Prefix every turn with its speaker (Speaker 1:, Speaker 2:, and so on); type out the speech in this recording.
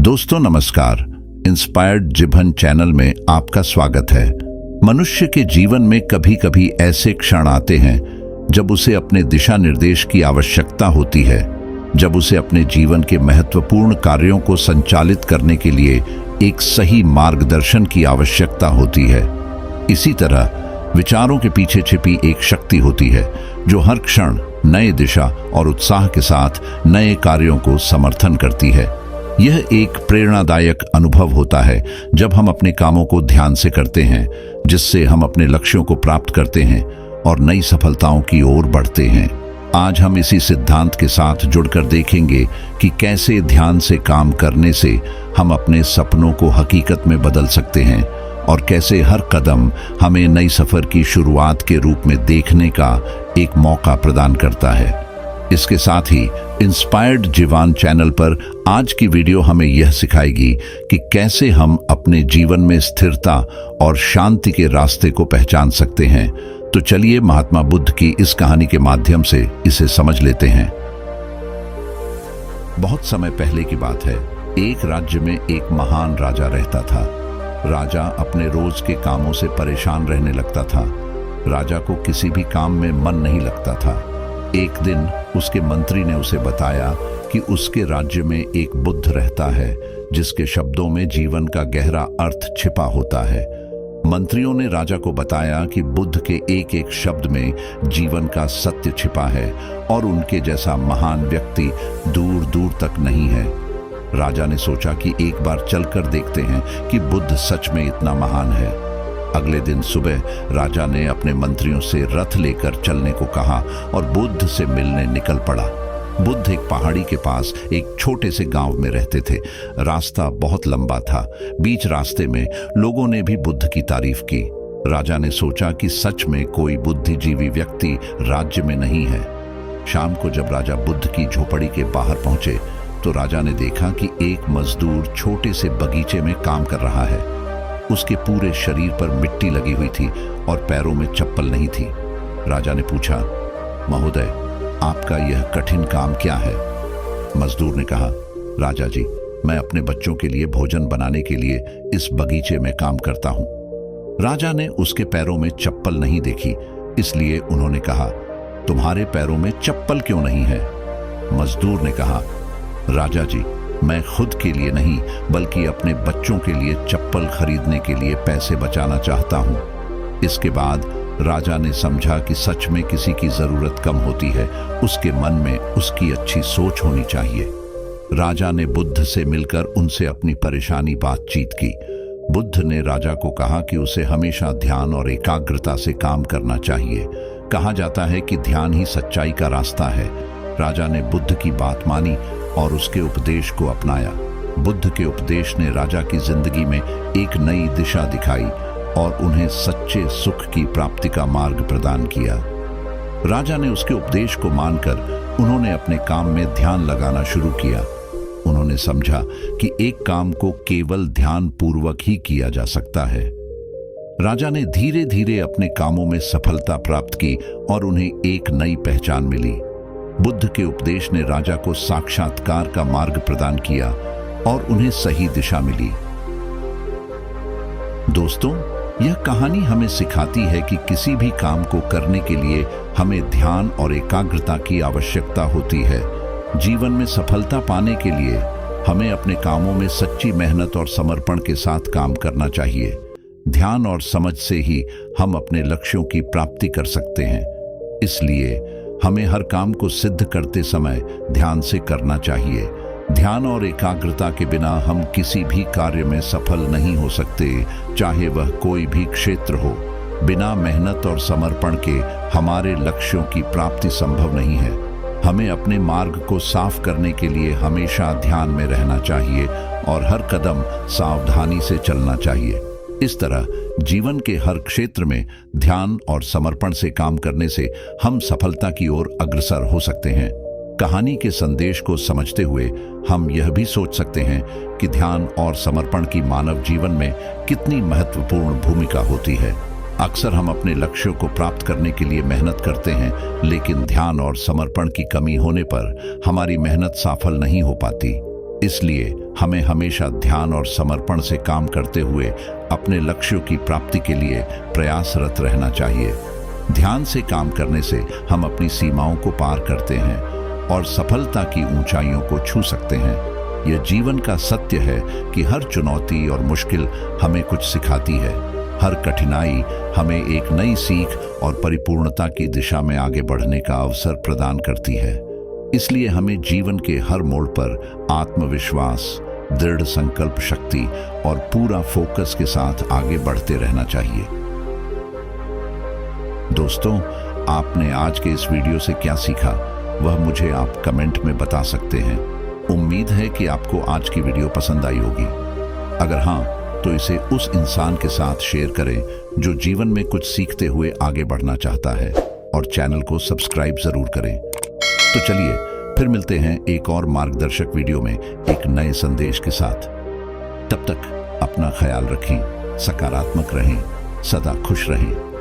Speaker 1: दोस्तों नमस्कार। इंस्पायर्ड जीवन चैनल में आपका स्वागत है। मनुष्य के जीवन में कभी कभी ऐसे क्षण आते हैं जब उसे अपने दिशा निर्देश की आवश्यकता होती है, जब उसे अपने जीवन के महत्वपूर्ण कार्यों को संचालित करने के लिए एक सही मार्गदर्शन की आवश्यकता होती है। इसी तरह विचारों के पीछे छिपी एक शक्ति होती है जो हर क्षण नए दिशा और उत्साह के साथ नए कार्यों को समर्थन करती है। यह एक प्रेरणादायक अनुभव होता है जब हम अपने कामों को ध्यान से करते हैं, जिससे हम अपने लक्ष्यों को प्राप्त करते हैं और नई सफलताओं की ओर बढ़ते हैं। आज हम इसी सिद्धांत के साथ जुड़कर देखेंगे कि कैसे ध्यान से काम करने से हम अपने सपनों को हकीकत में बदल सकते हैं और कैसे हर कदम हमें नई सफर की शुरुआत के रूप में देखने का एक मौका प्रदान करता है। इसके साथ ही इंस्पायर्ड जीवन चैनल पर आज की वीडियो हमें यह सिखाएगी कि कैसे हम अपने जीवन में स्थिरता और शांति के रास्ते को पहचान सकते हैं। तो चलिए महात्मा बुद्ध की इस कहानी के माध्यम से इसे समझ लेते हैं। बहुत समय पहले की बात है। एक राज्य में एक महान राजा रहता था। राजा अपने रोज के कामों से परेशान रहने लगता था। राजा को किसी भी काम में मन नहीं लगता था। एक दिन उसके मंत्री ने उसे बताया कि उसके राज्य में एक बुद्ध रहता है जिसके शब्दों में जीवन का गहरा अर्थ छिपा होता है। मंत्रियों ने राजा को बताया कि बुद्ध के एक एक शब्द में जीवन का सत्य छिपा है और उनके जैसा महान व्यक्ति दूर दूर तक नहीं है। राजा ने सोचा कि एक बार चलकर देखते हैं कि बुद्ध सच में इतना महान है। अगले दिन सुबह राजा ने अपने मंत्रियों से रथ लेकर चलने को कहा और बुद्ध से मिलने निकल पड़ा। बुद्ध एक पहाड़ी के पास एक छोटे से गांव में रहते थे। रास्ता बहुत लंबा था। बीच रास्ते में लोगों ने भी बुद्ध की तारीफ की। राजा ने सोचा कि सच में कोई बुद्धिजीवी व्यक्ति राज्य में नहीं है। शाम को जब राजा बुद्ध की झोपड़ी के बाहर पहुंचे तो राजा ने देखा कि एक मजदूर छोटे से बगीचे में काम कर रहा है। उसके पूरे शरीर पर मिट्टी लगी हुई थी और पैरों में चप्पल नहीं थी। राजा ने पूछा, महोदय, आपका यह कठिन काम क्या है? मजदूर ने कहा, राजा जी, मैं अपने बच्चों के लिए भोजन बनाने के लिए इस बगीचे में काम करता हूं। राजा ने उसके पैरों में चप्पल नहीं देखी, इसलिए उन्होंने कहा, तुम्हारे पैरों में चप्पल क्यों नहीं है? मजदूर ने कहा, राजा जी, मैं खुद के लिए नहीं बल्कि अपने बच्चों के लिए चप्पल खरीदने के लिए पैसे बचाना चाहता हूं। इसके बाद राजा ने समझा कि सच में किसी की जरूरत कम होती है, उसके मन में उसकी अच्छी सोच होनी चाहिए। राजा ने बुद्ध से मिलकर उनसे अपनी परेशानी बातचीत की। बुद्ध ने राजा को कहा कि उसे हमेशा ध्यान और एकाग्रता से काम करना चाहिए। कहा जाता है कि ध्यान ही सच्चाई का रास्ता है। राजा ने बुद्ध की बात मानी और उसके उपदेश को अपनाया। बुद्ध के उपदेश ने राजा की जिंदगी में एक नई दिशा दिखाई और उन्हें सच्चे सुख की प्राप्ति का मार्ग प्रदान किया। राजा ने उसके उपदेश को मानकर उन्होंने अपने काम में ध्यान लगाना शुरू किया। उन्होंने समझा कि एक काम को केवल ध्यान पूर्वक ही किया जा सकता है। राजा ने धीरे धीरे अपने कामों में सफलता प्राप्त की और उन्हें एक नई पहचान मिली। बुद्ध के उपदेश ने राजा को साक्षात्कार का मार्ग प्रदान किया और उन्हें सही दिशा मिली। दोस्तों, यह कहानी हमें सिखाती है कि किसी भी काम को करने के लिए हमें ध्यान और एकाग्रता की आवश्यकता होती है। जीवन में सफलता पाने के लिए हमें अपने कामों में सच्ची मेहनत और समर्पण के साथ काम करना चाहिए। ध्यान और समझ से ही हम अपने लक्ष्यों की प्राप्ति कर सकते हैं। इसलिए हमें हर काम को सिद्ध करते समय ध्यान से करना चाहिए। ध्यान और एकाग्रता के बिना हम किसी भी कार्य में सफल नहीं हो सकते, चाहे वह कोई भी क्षेत्र हो। बिना मेहनत और समर्पण के हमारे लक्ष्यों की प्राप्ति संभव नहीं है। हमें अपने मार्ग को साफ करने के लिए हमेशा ध्यान में रहना चाहिए और हर कदम सावधानी से चलना चाहिए। इस तरह जीवन के हर क्षेत्र में ध्यान और समर्पण से काम करने से हम सफलता की ओर अग्रसर हो सकते हैं। कहानी के संदेश को समझते हुए हम यह भी सोच सकते हैं कि ध्यान और समर्पण की मानव जीवन में कितनी महत्वपूर्ण भूमिका होती है। अक्सर हम अपने लक्ष्यों को प्राप्त करने के लिए मेहनत करते हैं, लेकिन ध्यान और समर्पण की कमी होने पर हमारी मेहनत सफल नहीं हो पाती। इसलिए हमें हमेशा ध्यान और समर्पण से काम करते हुए अपने लक्ष्यों की प्राप्ति के लिए प्रयासरत रहना चाहिए। ध्यान से काम करने से हम अपनी सीमाओं को पार करते हैं और सफलता की ऊंचाइयों को छू सकते हैं। यह जीवन का सत्य है कि हर चुनौती और मुश्किल हमें कुछ सिखाती है। हर कठिनाई हमें एक नई सीख और परिपूर्णता की दिशा में आगे बढ़ने का अवसर प्रदान करती है। इसलिए हमें जीवन के हर मोड़ पर आत्मविश्वास, दृढ़ संकल्प शक्ति और पूरा फोकस के साथ आगे बढ़ते रहना चाहिए। दोस्तों, आपने आज के इस वीडियो से क्या सीखा, वह मुझे आप कमेंट में बता सकते हैं। उम्मीद है कि आपको आज की वीडियो पसंद आई होगी। अगर हाँ, तो इसे उस इंसान के साथ शेयर करें जो जीवन में कुछ सीखते हुए आगे बढ़ना चाहता है, और चैनल को सब्सक्राइब जरूर करें। तो चलिए फिर मिलते हैं एक और मार्गदर्शक वीडियो में एक नए संदेश के साथ। तब तक अपना ख्याल रखें, सकारात्मक रहें, सदा खुश रहें।